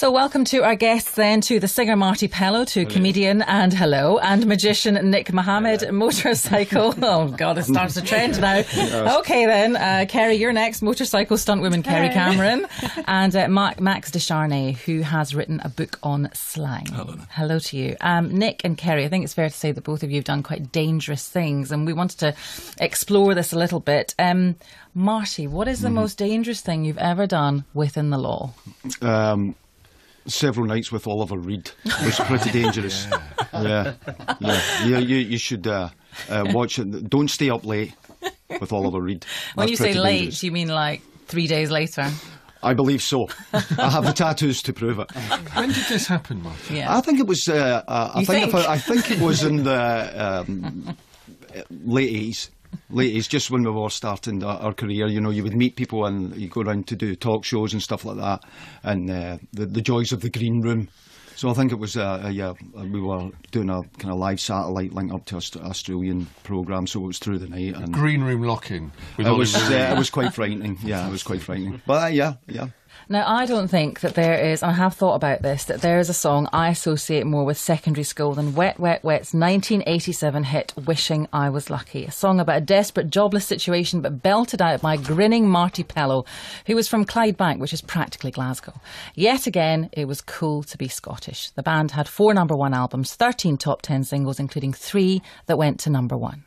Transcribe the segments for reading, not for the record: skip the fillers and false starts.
So welcome to our guests then, to the singer Marti Pellow, to comedian and magician Nick Mohammed, motorcycle. Oh God, it starts a trend now. Okay then, Kerri, you're next. Motorcycle stuntwoman Kerri Cameron, and Max Descharnay, who has written a book on slang. Hello to you. Nick and Kerri, I think it's fair to say that both of you have done quite dangerous things, and we wanted to explore this a little bit. Marti, what is the most dangerous thing you've ever done within the law? Several nights with Oliver Reed was pretty dangerous. You should watch it. Don't stay up late with Oliver Reed. When you say late, dangerous. you mean like 3 days later? I believe so. I have the tattoos to prove it. When did this happen, Marti? I think it was. I think it was in the late 80s. Late 80s, just when we were starting our career. You know, you would meet people and you go around to do talk shows and stuff like that, and the joys of the green room. So I think it was, we were doing a kind of live satellite link up to Australian programme, so it was through the night. And green room lock-in. It was quite frightening. Yeah, it was quite frightening. But yeah. Now, I don't think that there is, and I have thought about this, that there is a song I associate more with secondary school than Wet Wet Wet's 1987 hit Wishing I Was Lucky. A song about a desperate jobless situation, but belted out by grinning Marti Pellow, who was from Clydebank, which is practically Glasgow. Yet again, it was cool to be Scottish. The band had 4 number-1 albums, 13 top 10 singles, including 3 that went to number 1.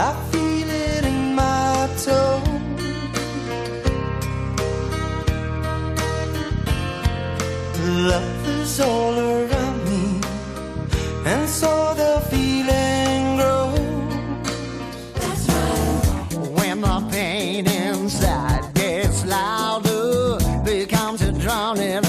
I feel it in my toe. Love is all around me, and so the feeling grows. That's right. When the pain inside gets louder, becomes a drowning.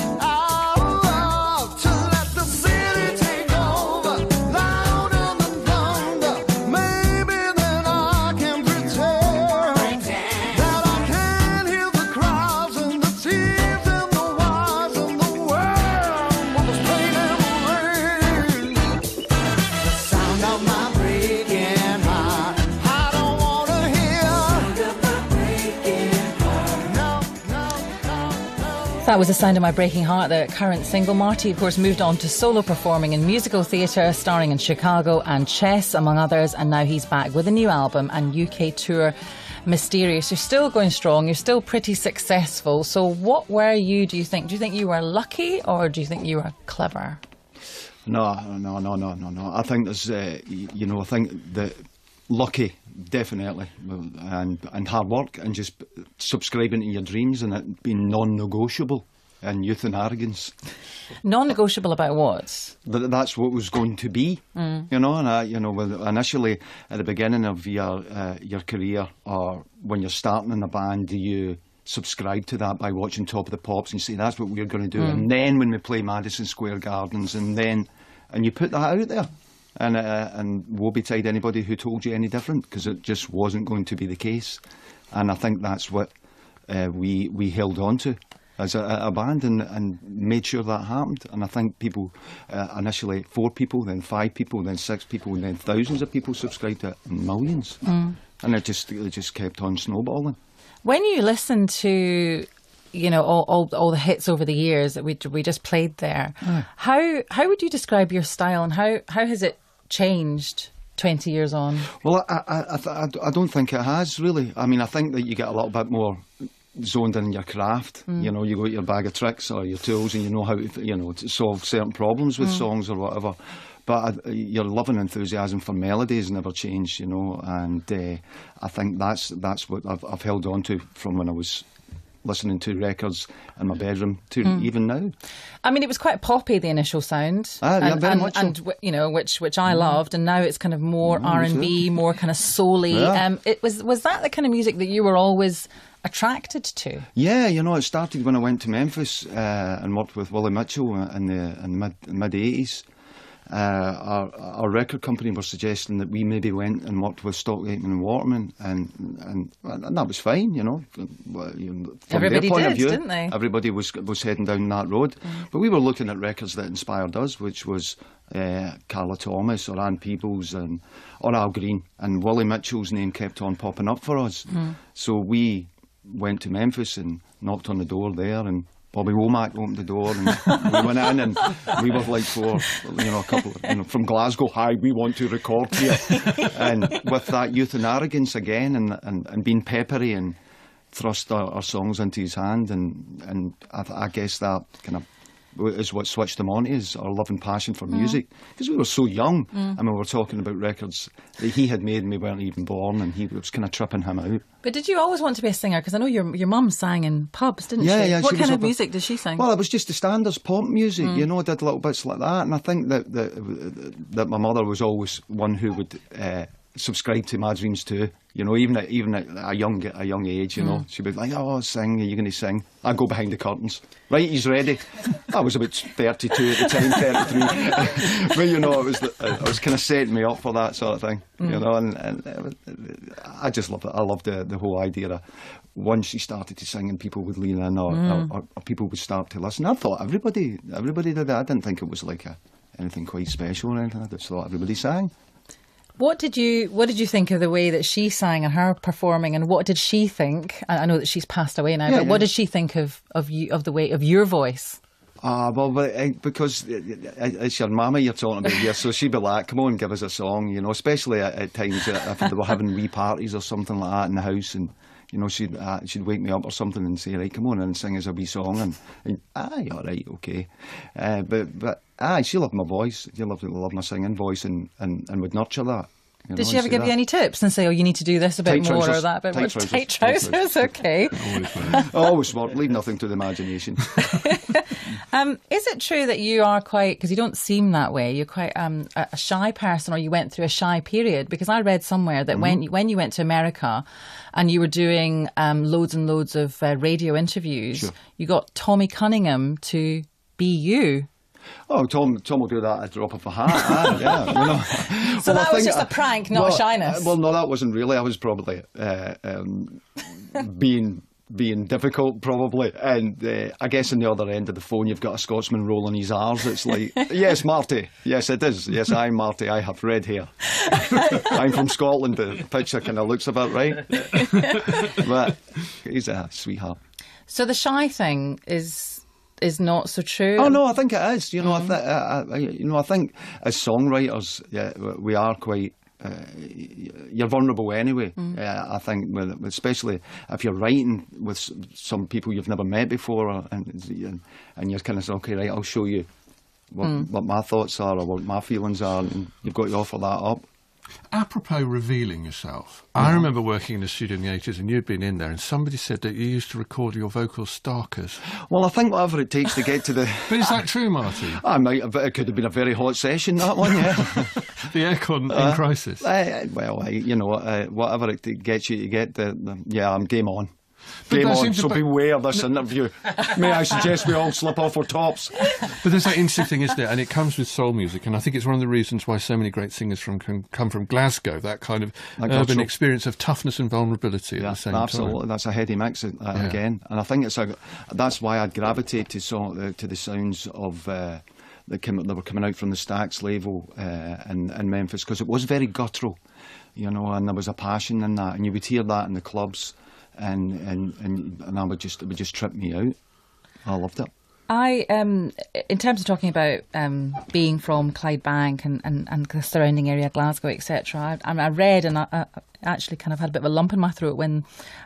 That was The Sound of My Breaking Heart, the current single. Marti, of course, moved on to solo performing in musical theatre, starring in Chicago and Chess, among others, and now he's back with a new album and UK tour, Mysterious. You're still going strong, you're still pretty successful. So what were you, do you think? Do you think you were lucky, or do you think you were clever? No. I think there's, I think that lucky, definitely, and hard work, and just subscribing to your dreams, and it being non-negotiable, and youth and arrogance. Non-negotiable about what? That's what it was going to be, you know. And initially at the beginning of your career, or when you're starting in a band, do you subscribe to that by watching Top of the Pops and say that's what we're going to do? And then when we play Madison Square Gardens, and you put that out there. And woe betide anybody who told you any different, because it just wasn't going to be the case. And I think that's what we held on to as a band, and made sure that happened. And I think people, initially 4 people, then 5 people, then 6 people, and then thousands of people subscribed to it, millions. And it just kept on snowballing. When you listen to, you know, all the hits over the years that we just played there, how would you describe your style, and how has it changed 20 years on? Well, I don't think it has, really. I mean, I think that you get a little bit more zoned in your craft. You know, you got your bag of tricks or your tools, and you know how to solve certain problems with songs or whatever. But your love and enthusiasm for melodies never changed, you know, and I think that's what I've held on to from when I was listening to records in my bedroom to even now. I mean, it was quite poppy, the initial sound, very much so. and you know, which I loved, and now it's kind of more R&B, more kind of soul-y. Was that the kind of music that you were always attracted to? Yeah, you know, it started when I went to Memphis and worked with Willie Mitchell in the mid-80s. Our record company were suggesting that we maybe went and worked with Stock Aitken and Waterman, and that was fine, you know. From Everybody their point did, of view, didn't they? Everybody was heading down that road. But we were looking at records that inspired us, which was Carla Thomas or Ann Peebles or Al Green, and Willie Mitchell's name kept on popping up for us. So we went to Memphis and knocked on the door there, and Bobby Womack opened the door, and we went in, and we were like a couple of, from Glasgow, hi, we want to record here. And with that youth and arrogance again, and being peppery, and thrust our songs into his hand, and I guess that kind of is what switched them on, is our love and passion for music, because we were so young. I mean, we were talking about records that he had made and we weren't even born, and he was kind of tripping him out. But did you always want to be a singer? Because I know your mum sang in pubs, didn't she? Yeah. What kind of music did she sing? Well, it was just the standards, pop music, you know, did little bits like that. And I think that my mother was always one who would subscribe to my dreams too. You know, even at a young age, you know, she'd be like, "Oh, sing, are you going to sing?" I'd go behind the curtains. Right, he's ready. I was about 32 at the time, 33. But you know, it was kind of setting me up for that sort of thing. You know, and I just loved it. I loved the whole idea of once she started to sing and people would lean in or people would start to listen. I thought everybody did that. I didn't think it was like anything quite special or anything. I just thought everybody sang. What did you think of the way that she sang and her performing, and what did she think? I know that she's passed away now, but what did she think of the way of your voice? Because it's your mama you're talking about here, so she'd be like, "Come on, give us a song," you know. Especially at times if they were having wee parties or something like that in the house, and you know, she'd wake me up or something and say, "Right, come on and sing us a wee song," and aye, all right, okay. But she loved my voice. She loved my singing voice, and would nurture that. You Did know, she ever give you any tips and say, "Oh, you need to do this a bit tight more trousers, or that bit tight more"? trousers, Tight trousers, okay. Always smart. Leave nothing to the imagination. Is it true that you are quite, because you don't seem that way, you're quite a shy person, or you went through a shy period? Because I read somewhere that when you went to America and you were doing loads and loads of radio interviews, sure, you got Tommy Cunningham to be you. Oh, Tom will do that at a drop of a hat. Yeah, you know. So that was just a prank, not a shyness. Well, no, that wasn't really. I was probably being difficult, probably. And I guess on the other end of the phone, you've got a Scotsman rolling his R's. It's like, yes, Marty. Yes, it is. Yes, I'm Marty. I have red hair. I'm from Scotland. The picture kind of looks about right. But he's a sweetheart. So the shy thing is not so true. Oh no, I think it is. You know, I think as songwriters, we are quite. You're vulnerable anyway. I think, especially if you're writing with some people you've never met before, and you're kind of saying, okay, right, I'll show you what my thoughts are or what my feelings are, and you've got to offer that up. Apropos revealing yourself, I remember working in a studio in the 80s, and you'd been in there, and somebody said that you used to record your vocals starkers. Well, I think whatever it takes to get to the... But is that true, Marty? It could have been a very hot session, that one, yeah. The aircon in crisis. Whatever it gets you to get I'm game on. Game on, so beware this interview. May I suggest we all slip off our tops? But there's that interesting thing, isn't it? And it comes with soul music, and I think it's one of the reasons why so many great singers come from Glasgow, that kind of urban experience of toughness and vulnerability at the same time. Absolutely, that's a heady mix again. And I think that's why I'd gravitate to the sounds of... that were coming out from the Stax label in Memphis, because it was very guttural, you know, and there was a passion in that, and you would hear that in the clubs, and it would just trip me out. I loved it. In terms of talking about being from Clydebank and the surrounding area, Glasgow, etc., I read, and I actually kind of had a bit of a lump in my throat when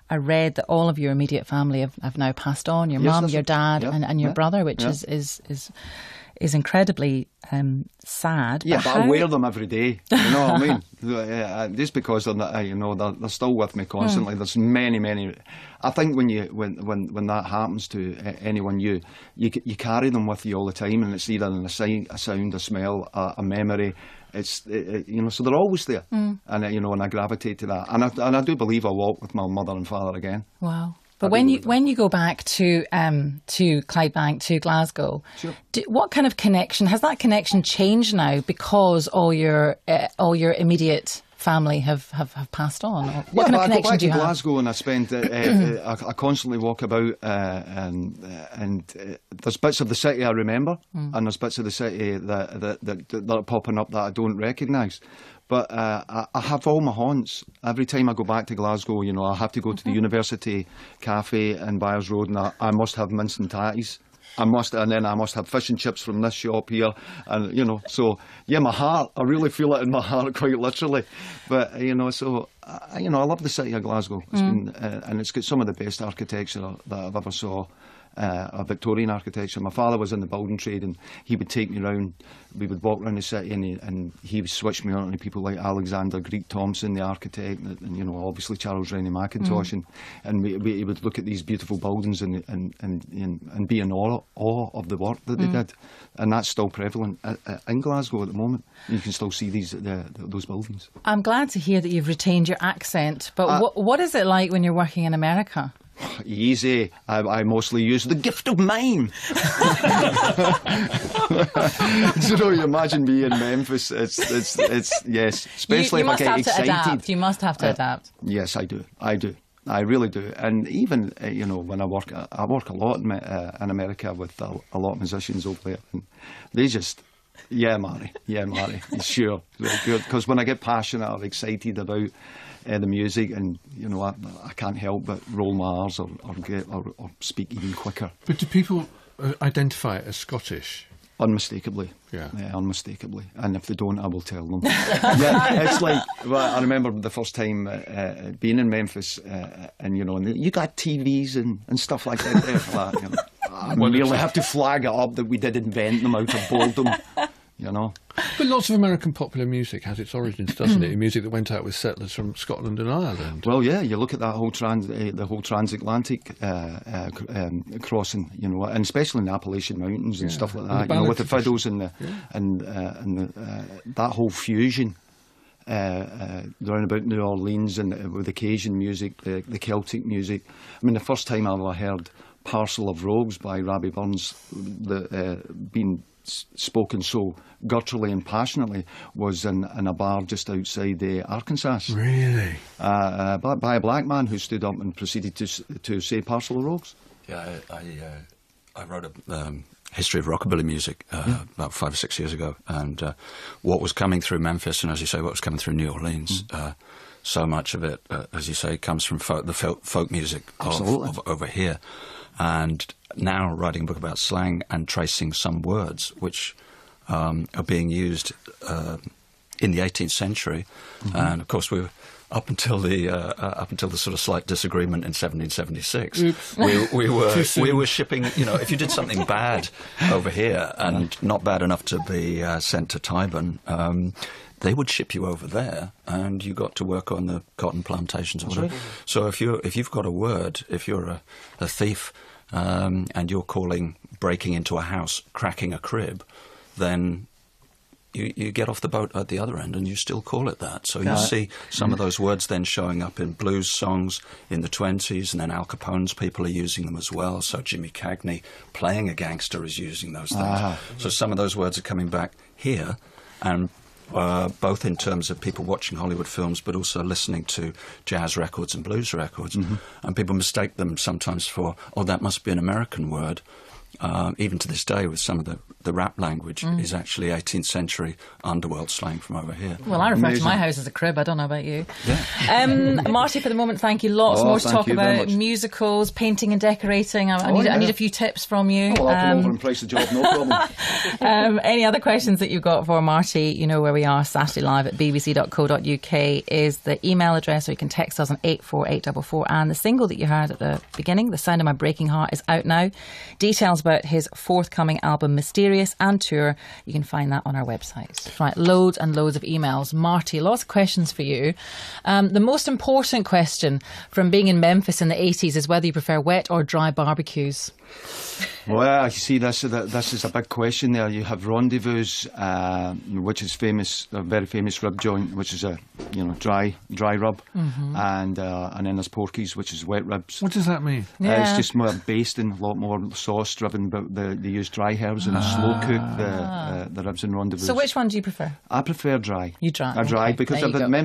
I read that all of your immediate family have now passed on. Your mum, your dad, and your brother, which is incredibly sad. Yeah, but I wear them every day. You know what I mean? Just because they're still with me constantly. There's many. I think when that happens to anyone, you carry them with you all the time, and it's either in a sound, a smell, a memory. So they're always there, and I gravitate to that, and I do believe I'll walk with my mother and father again. Wow. But when you go back to Clydebank, to Glasgow, sure. What kind of connection has that connection changed now because all your immediate family have passed on? Or what kind of connection do you have? I go back to Glasgow and I spend I constantly walk about and there's bits of the city I remember and there's bits of the city that are popping up that I don't recognise. But I have all my haunts. Every time I go back to Glasgow, you know, I have to go to the University Cafe in Byres Road and I must have mince and tatties. And then I must have fish and chips from this shop here. And, you know, so, yeah, my heart, I really feel it in my heart quite literally. But, you know, so, I love the city of Glasgow. It's been, and it's got some of the best architecture that I've ever saw. Victorian architecture. My father was in the building trade and he would take me around. We would walk around the city and he would switch me on to people like Alexander Greek Thompson, the architect, and you know, obviously Charles Rennie Mackintosh, and he would look at these beautiful buildings and be in awe of the work that they did, and that's still prevalent in Glasgow at the moment. You can still see those buildings. I'm glad to hear that you've retained your accent, but what is it like when you're working in America? Easy. I mostly use the gift of mime. So you imagine me in Memphis. It's yes, especially if I get excited. Adapt. You must have to adapt. Yes, I do. I really do. And even you know, when I work a lot in America with a lot of musicians over there, and they just. Yeah, Marty, sure, good. Because when I get passionate or excited about the music, and you know, I can't help but roll my R's or speak even quicker. But do people identify it as Scottish? Unmistakably, yeah, unmistakably. And if they don't, I will tell them. Yeah, it's like, well, I remember the first time being in Memphis, and you know, and you got TVs and stuff like that there. Like, you know, I merely have to flag it up that we did invent them out of boredom. You know. But lots of American popular music has its origins, doesn't it? Music that went out with settlers from Scotland and Ireland. Well, yeah, you look at that whole the whole transatlantic crossing, you know, and especially in the Appalachian Mountains and stuff like that. You know, with the fiddles and that whole fusion round about New Orleans and with the Cajun music, the Celtic music. I mean, the first time I ever heard "Parcel of Rogues" by Robbie Burns being spoken so gutturally and passionately was in a bar just outside Arkansas. Really? By a black man who stood up and proceeded to say "Parcel of Rogues." Yeah, I wrote a history of rockabilly music about 5 or 6 years ago, and what was coming through Memphis, and as you say, what was coming through New Orleans, so much of it, as you say, comes from the folk music of over here. And now writing a book about slang and tracing some words which are being used in the 18th century, and of course we were up until the sort of slight disagreement in 1776. we were shipping. You know, if you did something bad over here and not bad enough to be sent to Tyburn, they would ship you over there, and you got to work on the cotton plantations or whatever. So if you've got a word, if you're a thief, and you're calling breaking into a house cracking a crib, then you get off the boat at the other end and you still call it that. So you see some of those words then showing up in blues songs in the 20s, and then Al Capone's people are using them as well. So Jimmy Cagney, playing a gangster, is using those things. So some of those words are coming back here, and both in terms of people watching Hollywood films, but also listening to jazz records and blues records. And people mistake them sometimes for, oh, that must be an American word. Even to this day, with some of the rap language, is actually 18th century underworld slang from over here. Well, I refer to my house as a crib. I don't know about you. Yeah. Marty, for the moment, thank you. Lots more to talk about. Musicals, painting and decorating. I need a few tips from you. Well, I'll come over and price the job, no problem. Any other questions that you've got for Marty, you know where we are. Saturday Live at bbc.co.uk is the email address, or you can text us on 84844. And the single that you heard at the beginning, The Sound of My Breaking Heart, is out now. Details about his forthcoming album Mysterious and tour, you can find that on our website. Right, loads and loads of emails. Marty, lots of questions for you. The most important question from being in Memphis in the 80s is whether you prefer wet or dry barbecues. Well, you see, this is a big question there. You have Rendezvous, which is famous, a very famous rib joint, which is a dry rub, and then there's Porky's, which is wet ribs. What does that mean? It's just more basting, a lot more sauce driven, but they use dry herbs and slow cook the ribs in Rendezvous. So which one do you prefer? I prefer dry. You dry? I dry, okay. because There I've you been go.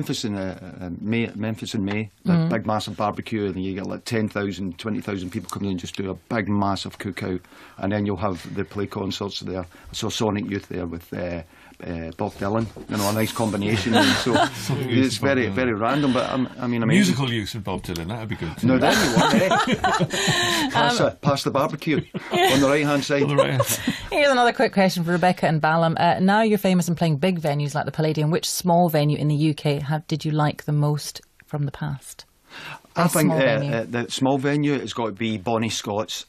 Memphis in May, that big massive barbecue, and you get like 10,000, 20,000 people coming in and just do a big massive cookout, and then you'll have the play concerts there. I saw Sonic Youth there with Bob Dylan, a nice combination. And so it's very, very random, but I mean, musical use of Bob Dylan, that would be good too. No, then you want pass the barbecue on the right hand side. Here's another quick question for Rebecca and Balam. Now you're famous in playing big venues like the Palladium. Which small venue in the UK did you like the most from the past? I think the small venue has got to be Ronnie Scott's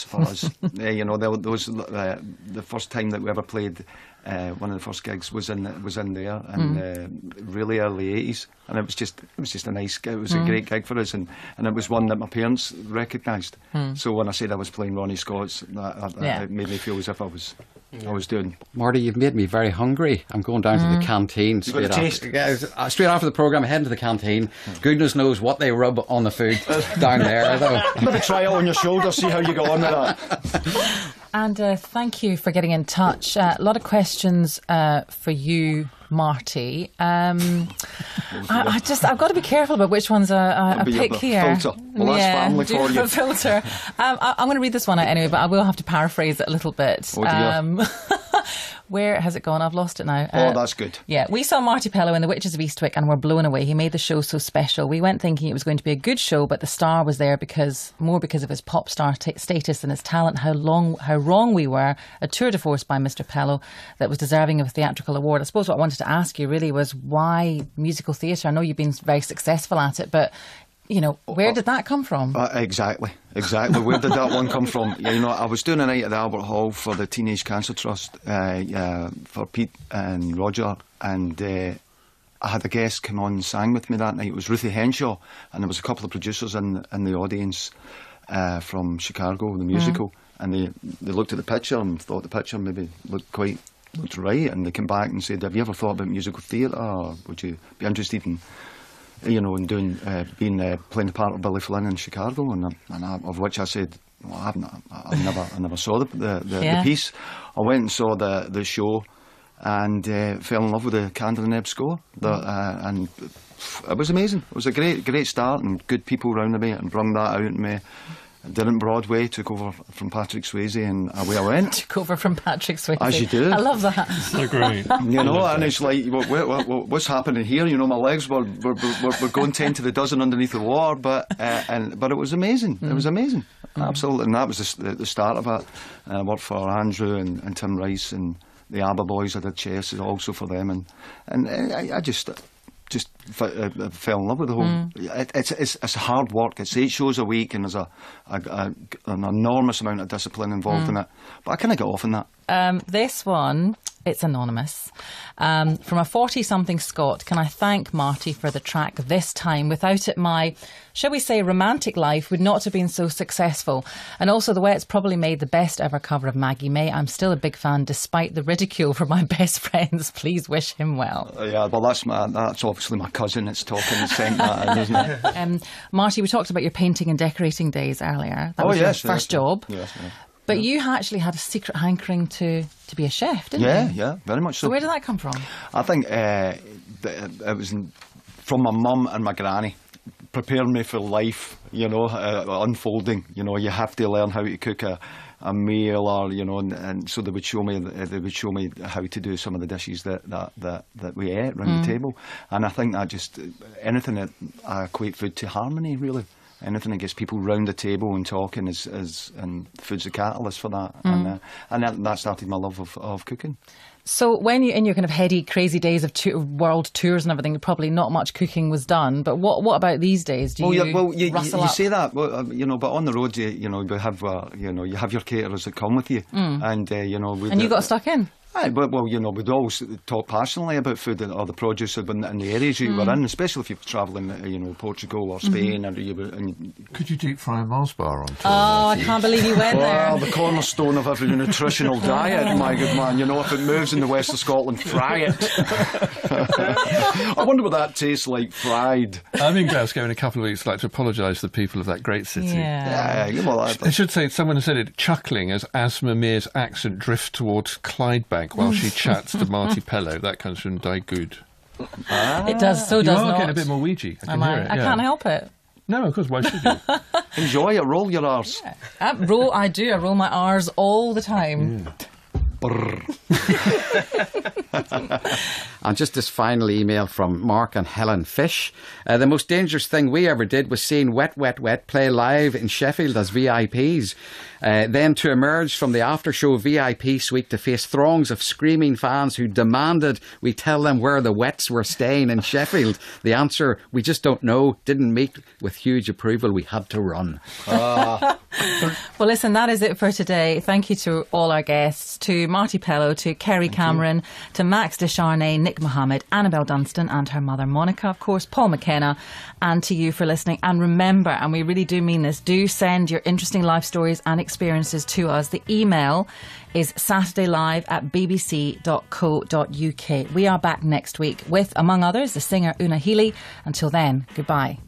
for us. Those the first time that we ever played, one of the first gigs was in there, and really early 80s, and it was just a nice gig. It was a great gig for us, and it was one that my parents recognised. So when I said I was playing Ronnie Scott's, it made me feel as if I was doing. Marty, you've made me very hungry. I'm going down to the canteen straight after the programme. Heading to the canteen. Goodness knows what they rub on the food down there, though. Maybe try it on your shoulder, see how you go on with that. And thank you for getting in touch. A lot of questions for you, Marty. I've got to be careful about which ones I pick here. Filter. Well, that's family for you. Filter. I'm going to read this one out anyway, but I will have to paraphrase it a little bit. Oh dear. Where has it gone? I've lost it now. That's good. Yeah, we saw Marti Pellow in The Witches of Eastwick and were blown away. He made the show so special. We went thinking it was going to be a good show, but the star was there because of his pop star status and his talent. How wrong we were. A tour de force by Mr. Pellow that was deserving of a theatrical award. I suppose what I wanted to ask you really was why musical theatre? I know you've been very successful at it, but where did that come from? Exactly. Where did that one come from? I was doing a night at the Albert Hall for the Teenage Cancer Trust for Pete and Roger, and I had a guest come on and sang with me that night. It was Ruthie Henshaw, and there was a couple of producers in the audience from Chicago, the musical, and they looked at the picture and thought the picture maybe looked right, and they came back and said, "Have you ever thought about musical theatre, or would you be interested in in doing playing the part of Billy Flynn in Chicago?" And of which I said, "Well, I never saw the piece." I went and saw the show, and fell in love with the Kander and Ebb score. And it was amazing. It was a great start, and good people round me, and brung that out in me. Did it in Broadway, took over from Patrick Swayze, and away I went. Took over from Patrick Swayze. As you do. I love that. So great. And it's like, what's happening here? My legs were going 10 to the dozen underneath the water, but it was amazing. It was amazing. Absolutely. And that was the start of it. I worked for Andrew and Tim Rice and the ABBA boys. I did chess also for them, and I just fell in love with the whole. It's hard work. It's 8 shows a week, and there's an enormous amount of discipline involved in it. But I kind of got off on that. This one, it's anonymous. From a 40-something Scot, can I thank Marty for the track This Time? Without it, my, shall we say, romantic life would not have been so successful. And also the way it's probably made the best ever cover of Maggie May. I'm still a big fan despite the ridicule from my best friends. Please wish him well. Well, that's obviously my cousin that's talking and sent that in, isn't it? Marty, we talked about your painting and decorating days earlier. That was your first job. Yes. But you actually had a secret hankering to be a chef, didn't you? Yeah, very much so. So where did that come from? I think it was from my mum and my granny, preparing me for life, unfolding. You have to learn how to cook a meal, or and so they would show me how to do some of the dishes that we ate around the table. And I think that just anything that I equate food to harmony, really. Anything that gets people round the table and talking and food's a catalyst for that. And that started my love of cooking. So when you in your kind of heady, crazy days of world tours and everything, probably not much cooking was done. But what about these days? Do you rustle up? You say that, but on the road, you have your caterers that come with you, and and you got stuck in. Aye, but, well, you know, we'd always talk passionately about food or the produce in the areas you were in, especially if you're travelling, you know, Portugal or Spain. Or Could you deep fry a Mars bar on tour? Oh, I can't believe you went there. Well, the cornerstone of every nutritional diet, my good man. You know, if it moves in the west of Scotland, fry it. I wonder what that tastes like fried. I'm in Glasgow in a couple of weeks. I'd like to apologise to the people of that great city. Yeah. Well, I should say, someone has said it, chuckling as Aasmah Mere's accent drifts towards Clydebank while she chats to Marti Pellow. That comes from Daigud. It does, so You does are not. getting a bit more Ouija. I can hear it. I can't help it. No, of course, why should you? enjoy it, roll your arse. I roll my R's all the time. And just this final email from Mark and Helen Fish. The most dangerous thing we ever did was seeing Wet, Wet, Wet play live in Sheffield as VIPs. Then to emerge from the after-show VIP suite to face throngs of screaming fans who demanded we tell them where the Wets were staying in Sheffield. The answer, we just don't know, didn't meet with huge approval. We had to run. Well, listen, that is it for today. Thank you to all our guests, to Marti Pellow, to Kerri Cameron, to Max Descharnay, Nick Mohammed, Annabelle Dunstan and her mother Monica, of course, Paul McKenna, and to you for listening. And remember, and we really do mean this, do send your interesting life stories and experiences to us. The email is saturdaylive@bbc.co.uk. We are back next week with, among others, the singer Una Healy. Until then, goodbye.